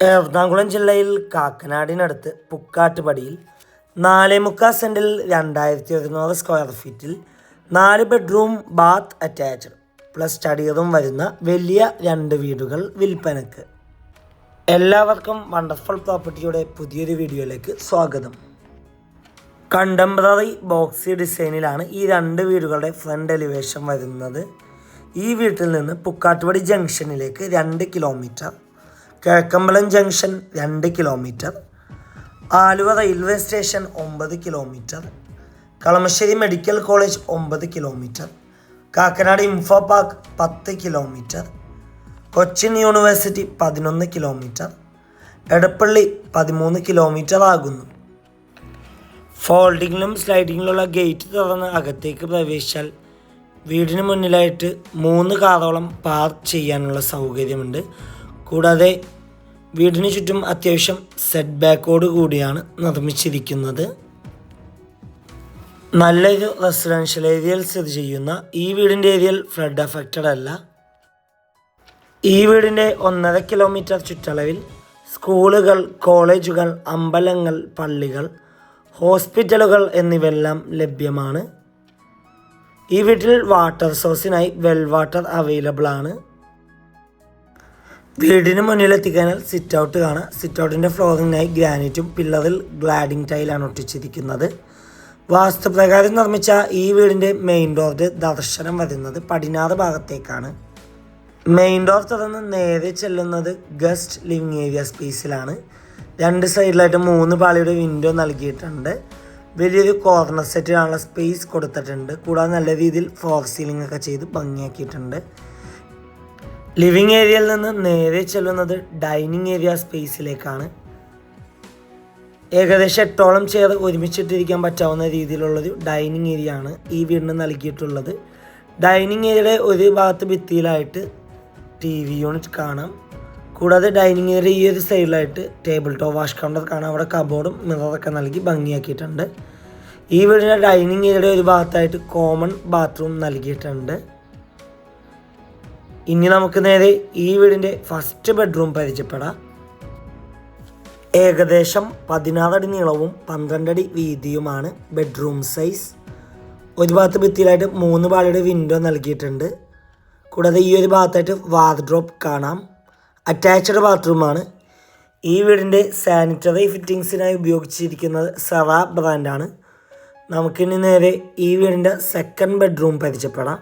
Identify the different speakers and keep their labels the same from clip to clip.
Speaker 1: എറണാകുളം ജില്ലയിൽ കാക്കനാടിനടുത്ത് പുക്കാട്ടുപടിയിൽ 4.25 സെൻറ്റിൽ 2100 സ്ക്വയർ ഫീറ്റിൽ 4 bedroom bath attached plus study room വരുന്ന വലിയ 2 വീടുകൾ വിൽപ്പനക്ക്. എല്ലാവർക്കും വണ്ടർഫുൾ പ്രോപ്പർട്ടിയുടെ പുതിയൊരു വീഡിയോയിലേക്ക് സ്വാഗതം. കണ്ടംപററി ബോക്സി ഡിസൈനിലാണ് ഈ 2 വീടുകളുടെ ഫ്രണ്ട് എലിവേഷൻ വരുന്നത്. ഈ വീട്ടിൽ നിന്ന് പുക്കാട്ടുപടി ജംഗ്ഷനിലേക്ക് 2 kilometre, Kizhakkambalam junction 2 kilometre, Aluva railway station 9 kilometre, Kalamassery medical college 9 kilometre, Kakkanad info park 10 kilometre, Cochin university 11 kilometre, Edappally 13 kilometre ആകുന്നു. ഫോൾഡിങ്ങിലും സ്ലൈഡിങ്ങിലുള്ള ഗേറ്റ് തുറന്ന് അകത്തേക്ക് പ്രവേശിച്ചാൽ വീടിന് മുന്നിലായിട്ട് 3 കാറോളം പാർക്ക് ചെയ്യാനുള്ള സൗകര്യമുണ്ട്. കൂടാതെ വീടിന് ചുറ്റും അത്യാവശ്യം സെറ്റ് ബാക്കോട് കൂടിയാണ് നിർമ്മിച്ചിരിക്കുന്നത്. നല്ലൊരു റെസിഡൻഷ്യൽ ഏരിയയിൽ സ്ഥിതി ചെയ്യുന്ന ഈ വീടിൻ്റെ ഏരിയയിൽ ഫ്ലഡ് അഫക്റ്റഡ് അല്ല. ഈ വീടിൻ്റെ 1.5 കിലോമീറ്റർ ചുറ്റളവിൽ സ്കൂളുകൾ, കോളേജുകൾ, അമ്പലങ്ങൾ, പള്ളികൾ, ഹോസ്പിറ്റലുകൾ എന്നിവയെല്ലാം ലഭ്യമാണ്. ഈ വീട്ടിൽ വാട്ടർ സോഴ്സിനായി വെൽ വാട്ടർ അവൈലബിൾ ആണ്. വീടിന് മുന്നിലെത്തിക്കാനാൽ സിറ്റ് ഔട്ട് കാണാം. സിറ്റ് ഔട്ടിൻ്റെ ഫ്ലോറിങ്ങിനായി ഗ്രാനൈറ്റും പില്ലറിൽ ഗ്ലാഡിംഗ് ടൈലാണ് ഒട്ടിച്ചിരിക്കുന്നത്. വാസ്തുപ്രകാരം നിർമ്മിച്ച ഈ വീടിൻ്റെ മെയിൻ ഡോറിൻ്റെ ദർശനം വരുന്നത് പടിഞ്ഞാറ് ഭാഗത്തേക്കാണ്. മെയിൻ ഡോർ തുറന്ന് നേരെ ചെല്ലുന്നത് ഗസ്റ്റ് ലിവിങ് ഏരിയ സ്പേസിലാണ്. 2 സൈഡിലായിട്ട് 3 പാളിയുടെ വിൻഡോ നൽകിയിട്ടുണ്ട്. വലിയൊരു കോർണർ സെറ്റിനുള്ള സ്പേസ് കൊടുത്തിട്ടുണ്ട്. കൂടാതെ നല്ല രീതിയിൽ ഫ്ലോർ സീലിംഗ് ഒക്കെ ചെയ്ത് ഭംഗിയാക്കിയിട്ടുണ്ട്. ലിവിങ് ഏരിയയിൽ നിന്ന് നേരെ ചെല്ലുന്നത് ഡൈനിങ് ഏരിയ സ്പേസിലേക്കാണ്. ഏകദേശം 8ഓളം ചെയർ ഒരുമിച്ചിട്ടിരിക്കാൻ പറ്റാവുന്ന രീതിയിലുള്ളൊരു ഡൈനിങ് ഏരിയ ആണ് ഈ വീടിന് നൽകിയിട്ടുള്ളത്. ഡൈനിങ് ഏരിയയുടെ ഒരു ഭാഗത്ത് ഭിത്തിയിലായിട്ട് TV യൂണിറ്റ് കാണാം. കൂടാതെ ഡൈനിങ് ഏരിയ ഈ ഒരു സൈഡിലായിട്ട് ടേബിൾ ടോപ്പ്, വാഷ് കൗണ്ടർ കാണാം. അവിടെ കബോർഡും മിററൊക്കെ നൽകി ഭംഗിയാക്കിയിട്ടുണ്ട്. ഈ വീടിൻ്റെ ഡൈനിങ് ഏരിയയുടെ ഒരു ഭാഗത്തായിട്ട് കോമൺ ബാത്റൂം നൽകിയിട്ടുണ്ട്. ഇനി നമുക്ക് നേരെ ഈ വീടിൻ്റെ ഫസ്റ്റ് ബെഡ്റൂം പരിചയപ്പെടാം. ഏകദേശം 16 അടി നീളവും 12 അടി വീതിയുമാണ് ബെഡ്റൂം സൈസ്. ഒരു ഭാഗത്ത് ഭിത്തിയിലായിട്ട് 3 പാളിയുടെ വിൻഡോ നൽകിയിട്ടുണ്ട്. കൂടാതെ ഈ ഒരു ഭാഗത്തായിട്ട് വാർഡ്രോബ് കാണാം. അറ്റാച്ച്ഡ് ബാത്റൂമാണ്. ഈ വീടിൻ്റെ സാനിറ്ററി ഫിറ്റിങ്സിനായി ഉപയോഗിച്ചിരിക്കുന്നത് സെറ ബ്രാൻഡാണ്. നമുക്കിനി നേരെ ഈ വീടിൻ്റെ സെക്കൻഡ് ബെഡ്റൂം പരിചയപ്പെടാം.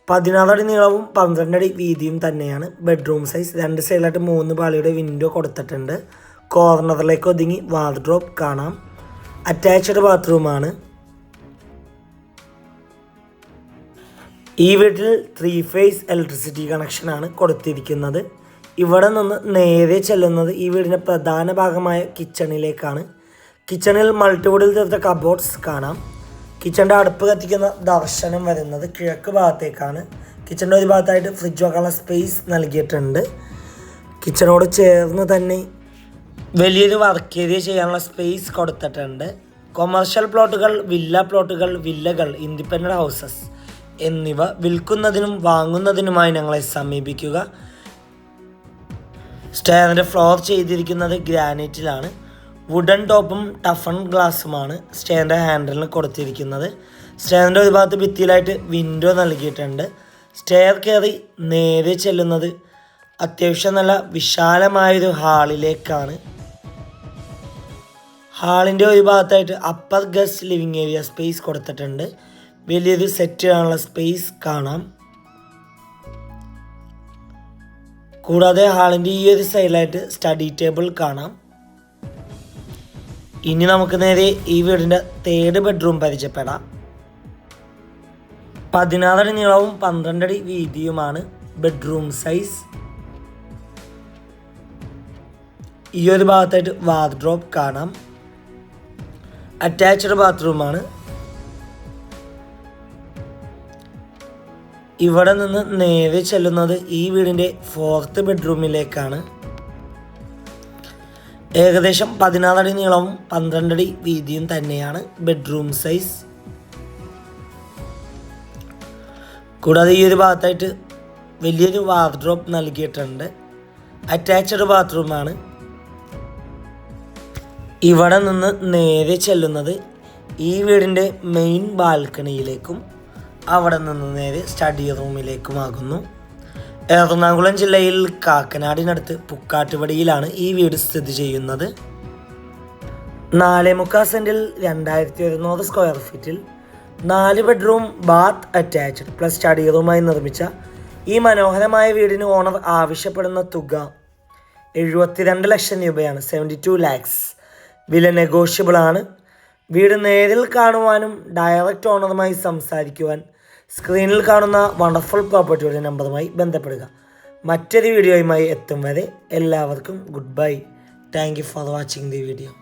Speaker 1: 16 അടി നീളവും 12 അടി വീതിയും തന്നെയാണ് ബെഡ്റൂം സൈസ്. 2 സൈഡിലായിട്ട് 3 പാളിയുടെ വിൻഡോ കൊടുത്തിട്ടുണ്ട്. കോർണറിലേക്ക് ഒതുങ്ങി വാർഡ്രോബ് കാണാം. അറ്റാച്ച്ഡ് ബാത്റൂമാണ്. ഈ വീട്ടിൽ 3 ഫേസ് ഇലക്ട്രിസിറ്റി കണക്ഷനാണ് കൊടുത്തിരിക്കുന്നത്. ഇവിടെ നിന്ന് നേരെ ചെല്ലുന്നത് ഈ വീടിൻ്റെ പ്രധാന ഭാഗമായ കിച്ചണിലേക്കാണ്. കിച്ചണിൽ മൾട്ടിവുഡിൽ തീർത്ത കബോർഡ്സ് കാണാം. കിച്ചണിൻ്റെ അടുപ്പ് കത്തിക്കുന്ന ദർശനം വരുന്നത് കിഴക്ക് ഭാഗത്തേക്കാണ്. കിച്ചണിൻ്റെ ഒരു ഭാഗത്തായിട്ട് ഫ്രിഡ്ജ് വെക്കാനുള്ള സ്പേസ് നൽകിയിട്ടുണ്ട്. കിച്ചണോട് ചേർന്ന് തന്നെ വലിയൊരു വർക്ക് ഏരിയ ചെയ്യാനുള്ള സ്പേസ് കൊടുത്തിട്ടുണ്ട്. കൊമേഴ്ഷ്യൽ പ്ലോട്ടുകൾ, വില്ല പ്ലോട്ടുകൾ, വില്ലകൾ, ഇൻഡിപെൻഡൻറ്റ് ഹൗസസ് എന്നിവ വിൽക്കുന്നതിനും വാങ്ങുന്നതിനുമായി ഞങ്ങളെ സമീപിക്കുക. സ്റ്റെയറിൻ്റെ ഫ്ലോർ ചെയ്തിരിക്കുന്നത് ഗ്രാനൈറ്റിലാണ്. വുഡൻ ടോപ്പും ടഫൺ ഗ്ലാസുമാണ് സ്റ്റെയറിൻ്റെ ഹാൻഡിലിന് കൊടുത്തിരിക്കുന്നത്. സ്റ്റെയറിൻ്റെ ഒരു ഭാഗത്ത് ഭിത്തിയിലായിട്ട് വിൻഡോ നൽകിയിട്ടുണ്ട്. സ്റ്റെയർ കയറി നേരെ ചെല്ലുന്നത് അത്യാവശ്യം നല്ല വിശാലമായൊരു ഹാളിലേക്കാണ്. ഹാളിൻ്റെ ഒരു ഭാഗത്തായിട്ട് upper guest living area space കൊടുത്തിട്ടുണ്ട്. വലിയൊരു സെറ്റ് ചെയ്യാനുള്ള സ്പേസ് കാണാം. കൂടാതെ ഹാളിൻ്റെ ഈ ഒരു സൈഡിലായിട്ട് സ്റ്റഡി ടേബിൾ കാണാം. ഇനി നമുക്ക് നേരെ ഈ വീടിൻ്റെ തേർഡ് ബെഡ്റൂം പരിചയപ്പെടാം. 16 അടി നീളവും 12 അടി വീതിയുമാണ് ബെഡ്റൂം സൈസ്. ഈ ഒരു ഭാഗത്തായിട്ട് വാർഡ്രോബ് കാണാം. അറ്റാച്ച്ഡ് ബാത്റൂമാണ്. ഇവിടെ നിന്ന് നേരെ ചെല്ലുന്നത് ഈ വീടിൻ്റെ 4th ബെഡ്റൂമിലേക്കാണ്. ഏകദേശം 16 അടി നീളവും 12 അടി വീതിയും തന്നെയാണ് ബെഡ്റൂം സൈസ്. കൂടാതെ ഈ ഒരു ഭാഗത്തായിട്ട് വലിയൊരു വാർഡ്രോബ് നൽകിയിട്ടുണ്ട്. അറ്റാച്ച്ഡ് ബാത്റൂമാണ്. ഇവിടെ നിന്ന് നേരെ ചെല്ലുന്നത് ഈ വീടിൻ്റെ മെയിൻ ബാൽക്കണിയിലേക്കും അവിടെ നിന്ന് നേരെ സ്റ്റഡി റൂമിലേക്കുമാകുന്നു. എറണാകുളം ജില്ലയിൽ കാക്കനാടിനടുത്ത് പുക്കാട്ടുപടിയിലാണ് ഈ വീട് സ്ഥിതി ചെയ്യുന്നത്. 4.25 സെൻറ്റിൽ 2100 സ്ക്വയർ ഫീറ്റിൽ 4 bedroom bath attached plus study റൂമായി നിർമ്മിച്ച ഈ മനോഹരമായ വീടിന് ഓണർ ആവശ്യപ്പെടുന്ന തുക 72 ലക്ഷം രൂപയാണ്. 72 lakhs. വില നെഗോഷ്യബിൾ ആണ്. വീട് നേരിൽ കാണുവാനും ഡയറക്റ്റ് ഓണറുമായി സംസാരിക്കുവാൻ സ്ക്രീനിൽ കാണുന്ന വണ്ടർഫുൾ പ്രോപ്പർട്ടിയുടെ നമ്പറുമായി ബന്ധപ്പെടുക. മറ്റൊരു വീഡിയോയുമായി എത്തും വരെ എല്ലാവർക്കും good bye. Thank you for watching the video.